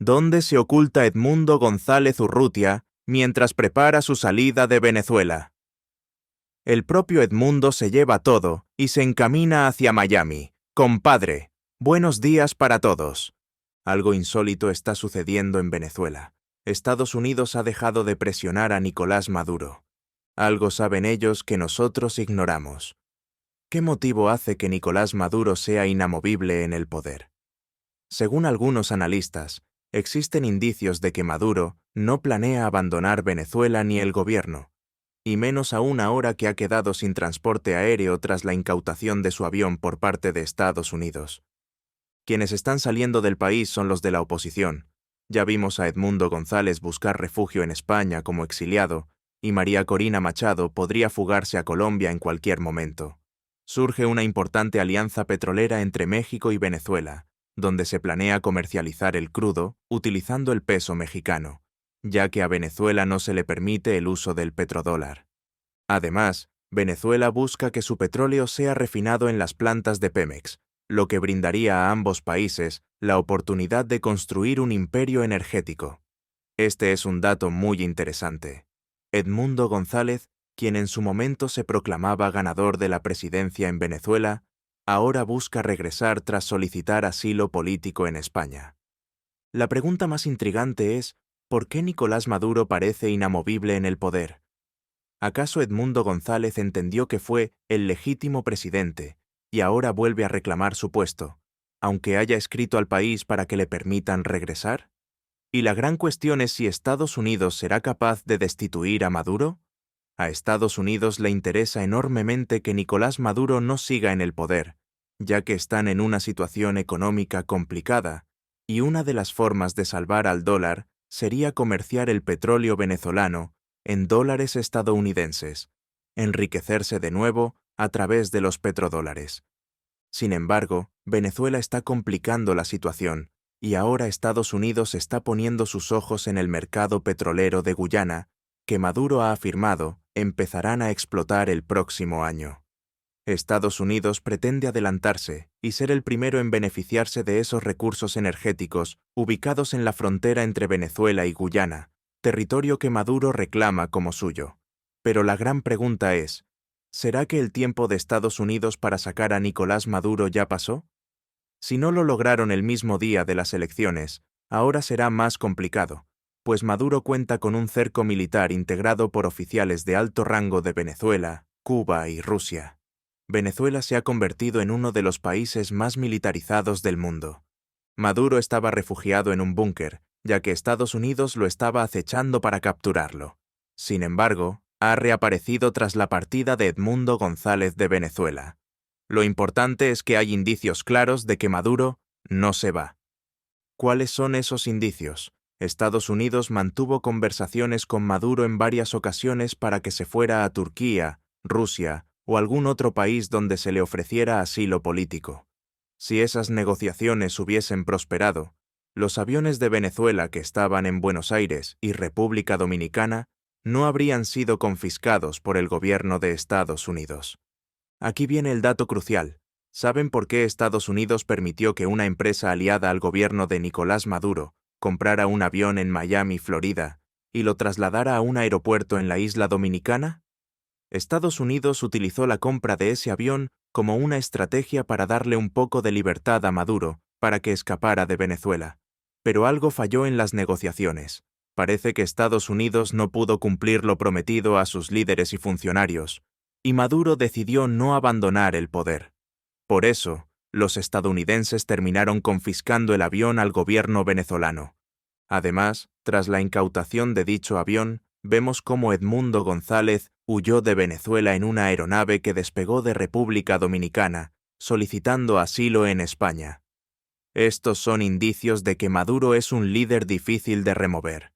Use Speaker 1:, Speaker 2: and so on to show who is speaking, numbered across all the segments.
Speaker 1: ¿Dónde se oculta Edmundo González Urrutia mientras prepara su salida de Venezuela? El propio Edmundo se lleva todo y se encamina hacia Miami. Compadre, buenos días para todos. Algo insólito está sucediendo en Venezuela. Estados Unidos ha dejado de presionar a Nicolás Maduro. Algo saben ellos que nosotros ignoramos. ¿Qué motivo hace que Nicolás Maduro sea inamovible en el poder? Según algunos analistas, existen indicios de que Maduro no planea abandonar Venezuela ni el gobierno, y menos aún ahora que ha quedado sin transporte aéreo tras la incautación de su avión por parte de Estados Unidos. Quienes están saliendo del país son los de la oposición. Ya vimos a Edmundo González buscar refugio en España como exiliado, y María Corina Machado podría fugarse a Colombia en cualquier momento. Surge una importante alianza petrolera entre México y Venezuela, donde se planea comercializar el crudo utilizando el peso mexicano, ya que a Venezuela no se le permite el uso del petrodólar. Además, Venezuela busca que su petróleo sea refinado en las plantas de Pemex, lo que brindaría a ambos países la oportunidad de construir un imperio energético. Este es un dato muy interesante. Edmundo González, quien en su momento se proclamaba ganador de la presidencia en Venezuela, ahora busca regresar tras solicitar asilo político en España. La pregunta más intrigante es, ¿por qué Nicolás Maduro parece inamovible en el poder? ¿Acaso Edmundo González entendió que fue el legítimo presidente y ahora vuelve a reclamar su puesto, aunque haya escrito al país para que le permitan regresar? Y la gran cuestión es si Estados Unidos será capaz de destituir a Maduro. A Estados Unidos le interesa enormemente que Nicolás Maduro no siga en el poder, ya que están en una situación económica complicada, y una de las formas de salvar al dólar sería comerciar el petróleo venezolano en dólares estadounidenses, enriquecerse de nuevo a través de los petrodólares. Sin embargo, Venezuela está complicando la situación, y ahora Estados Unidos está poniendo sus ojos en el mercado petrolero de Guyana, que Maduro ha afirmado empezarán a explotar el próximo año. Estados Unidos pretende adelantarse y ser el primero en beneficiarse de esos recursos energéticos ubicados en la frontera entre Venezuela y Guyana, territorio que Maduro reclama como suyo. Pero la gran pregunta es, ¿será que el tiempo de Estados Unidos para sacar a Nicolás Maduro ya pasó? Si no lo lograron el mismo día de las elecciones, ahora será más complicado, pues Maduro cuenta con un cerco militar integrado por oficiales de alto rango de Venezuela, Cuba y Rusia. Venezuela se ha convertido en uno de los países más militarizados del mundo. Maduro estaba refugiado en un búnker, ya que Estados Unidos lo estaba acechando para capturarlo. Sin embargo, ha reaparecido tras la partida de Edmundo González de Venezuela. Lo importante es que hay indicios claros de que Maduro no se va. ¿Cuáles son esos indicios? Estados Unidos mantuvo conversaciones con Maduro en varias ocasiones para que se fuera a Turquía, Rusia o algún otro país donde se le ofreciera asilo político. Si esas negociaciones hubiesen prosperado, los aviones de Venezuela que estaban en Buenos Aires y República Dominicana no habrían sido confiscados por el gobierno de Estados Unidos. Aquí viene el dato crucial. ¿Saben por qué Estados Unidos permitió que una empresa aliada al gobierno de Nicolás Maduro comprara un avión en Miami, Florida, y lo trasladara a un aeropuerto en la isla dominicana? Estados Unidos utilizó la compra de ese avión como una estrategia para darle un poco de libertad a Maduro para que escapara de Venezuela. Pero algo falló en las negociaciones. Parece que Estados Unidos no pudo cumplir lo prometido a sus líderes y funcionarios, y Maduro decidió no abandonar el poder. Por eso, los estadounidenses terminaron confiscando el avión al gobierno venezolano. Además, tras la incautación de dicho avión, vemos cómo Edmundo González huyó de Venezuela en una aeronave que despegó de República Dominicana, solicitando asilo en España. Estos son indicios de que Maduro es un líder difícil de remover.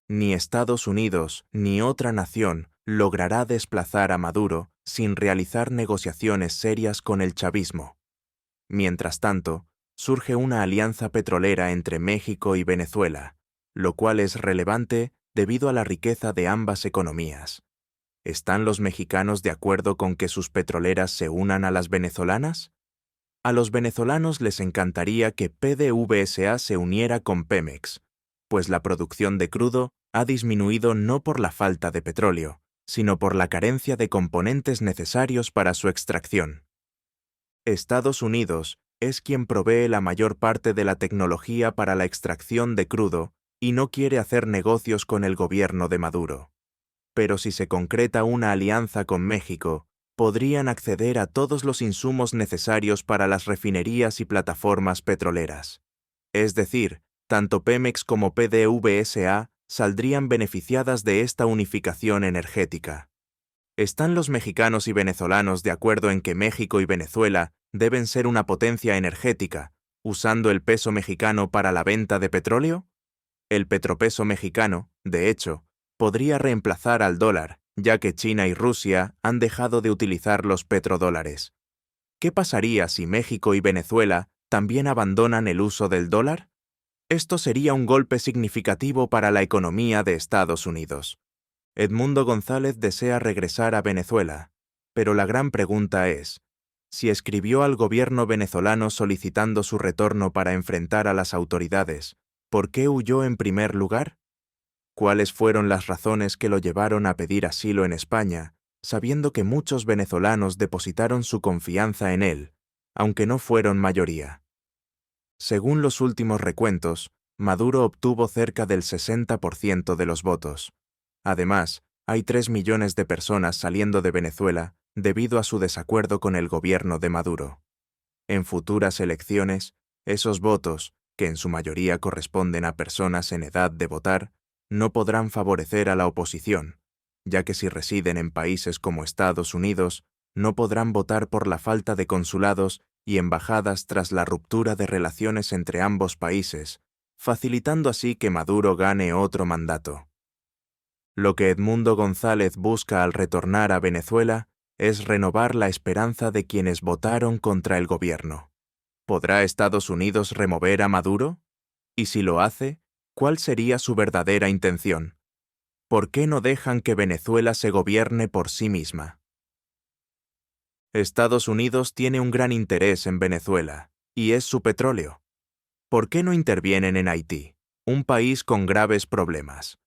Speaker 1: Ni Estados Unidos ni otra nación logrará desplazar a Maduro sin realizar negociaciones serias con el chavismo. Mientras tanto, surge una alianza petrolera entre México y Venezuela, lo cual es relevante debido a la riqueza de ambas economías. ¿Están los mexicanos de acuerdo con que sus petroleras se unan a las venezolanas? A los venezolanos les encantaría que PDVSA se uniera con Pemex, pues la producción de crudo ha disminuido no por la falta de petróleo, sino por la carencia de componentes necesarios para su extracción. Estados Unidos es quien provee la mayor parte de la tecnología para la extracción de crudo y no quiere hacer negocios con el gobierno de Maduro. Pero si se concreta una alianza con México, podrían acceder a todos los insumos necesarios para las refinerías y plataformas petroleras. Es decir, tanto Pemex como PDVSA saldrían beneficiadas de esta unificación energética. ¿Están los mexicanos y venezolanos de acuerdo en que México y Venezuela deben ser una potencia energética, usando el peso mexicano para la venta de petróleo? El petropeso mexicano, de hecho, podría reemplazar al dólar, ya que China y Rusia han dejado de utilizar los petrodólares. ¿Qué pasaría si México y Venezuela también abandonan el uso del dólar? Esto sería un golpe significativo para la economía de Estados Unidos. Edmundo González desea regresar a Venezuela, pero la gran pregunta es, si escribió al gobierno venezolano solicitando su retorno para enfrentar a las autoridades, ¿por qué huyó en primer lugar? ¿Cuáles fueron las razones que lo llevaron a pedir asilo en España, sabiendo que muchos venezolanos depositaron su confianza en él, aunque no fueron mayoría? Según los últimos recuentos, Maduro obtuvo cerca del 60% de los votos. Además, hay 3 millones de personas saliendo de Venezuela debido a su desacuerdo con el gobierno de Maduro. En futuras elecciones, esos votos, que en su mayoría corresponden a personas en edad de votar, no podrán favorecer a la oposición, ya que si residen en países como Estados Unidos, no podrán votar por la falta de consulados y embajadas tras la ruptura de relaciones entre ambos países, facilitando así que Maduro gane otro mandato. Lo que Edmundo González busca al retornar a Venezuela es renovar la esperanza de quienes votaron contra el gobierno. ¿Podrá Estados Unidos remover a Maduro? Y si lo hace, ¿cuál sería su verdadera intención? ¿Por qué no dejan que Venezuela se gobierne por sí misma? Estados Unidos tiene un gran interés en Venezuela, y es su petróleo. ¿Por qué no intervienen en Haití, un país con graves problemas?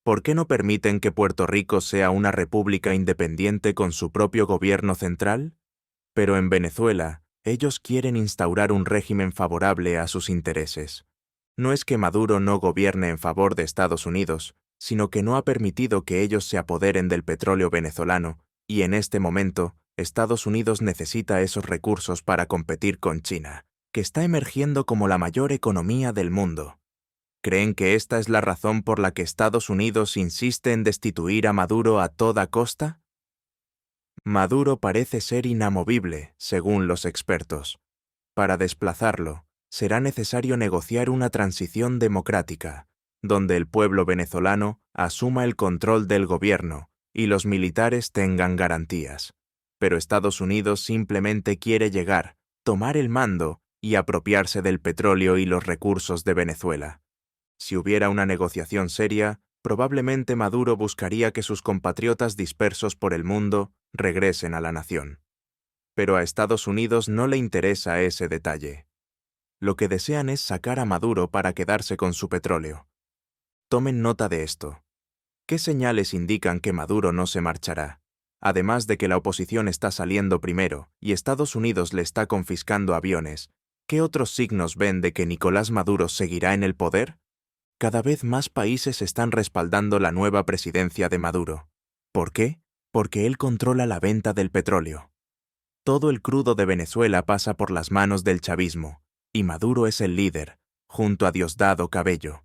Speaker 1: ¿Por qué no permiten que Puerto Rico sea una república independiente con su propio gobierno central? Pero en Venezuela, ellos quieren instaurar un régimen favorable a sus intereses. No es que Maduro no gobierne en favor de Estados Unidos, sino que no ha permitido que ellos se apoderen del petróleo venezolano, y en este momento, Estados Unidos necesita esos recursos para competir con China, que está emergiendo como la mayor economía del mundo. ¿Creen que esta es la razón por la que Estados Unidos insiste en destituir a Maduro a toda costa? Maduro parece ser inamovible, según los expertos. Para desplazarlo, será necesario negociar una transición democrática, donde el pueblo venezolano asuma el control del gobierno y los militares tengan garantías. Pero Estados Unidos simplemente quiere llegar, tomar el mando y apropiarse del petróleo y los recursos de Venezuela. Si hubiera una negociación seria, probablemente Maduro buscaría que sus compatriotas dispersos por el mundo regresen a la nación. Pero a Estados Unidos no le interesa ese detalle. Lo que desean es sacar a Maduro para quedarse con su petróleo. Tomen nota de esto. ¿Qué señales indican que Maduro no se marchará? Además de que la oposición está saliendo primero y Estados Unidos le está confiscando aviones, ¿qué otros signos ven de que Nicolás Maduro seguirá en el poder? Cada vez más países están respaldando la nueva presidencia de Maduro. ¿Por qué? Porque él controla la venta del petróleo. Todo el crudo de Venezuela pasa por las manos del chavismo, y Maduro es el líder, junto a Diosdado Cabello.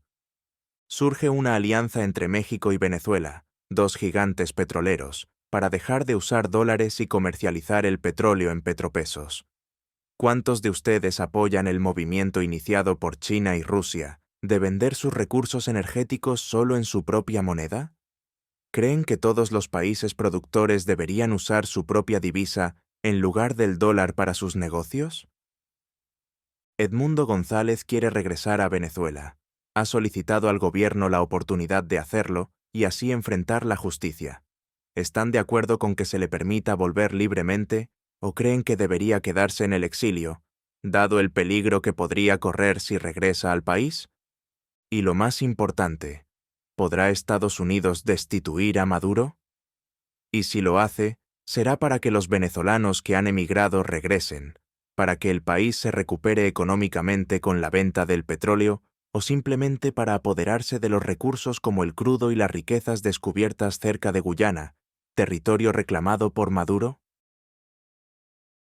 Speaker 1: Surge una alianza entre México y Venezuela, dos gigantes petroleros, para dejar de usar dólares y comercializar el petróleo en petropesos. ¿Cuántos de ustedes apoyan el movimiento iniciado por China y Rusia de vender sus recursos energéticos solo en su propia moneda? ¿Creen que todos los países productores deberían usar su propia divisa en lugar del dólar para sus negocios? Edmundo González quiere regresar a Venezuela. Ha solicitado al gobierno la oportunidad de hacerlo y así enfrentar la justicia. ¿Están de acuerdo con que se le permita volver libremente o creen que debería quedarse en el exilio, dado el peligro que podría correr si regresa al país? Y lo más importante, ¿podrá Estados Unidos destituir a Maduro? Y si lo hace, será para que los venezolanos que han emigrado regresen, para que el país se recupere económicamente con la venta del petróleo o simplemente para apoderarse de los recursos como el crudo y las riquezas descubiertas cerca de Guyana, territorio reclamado por Maduro?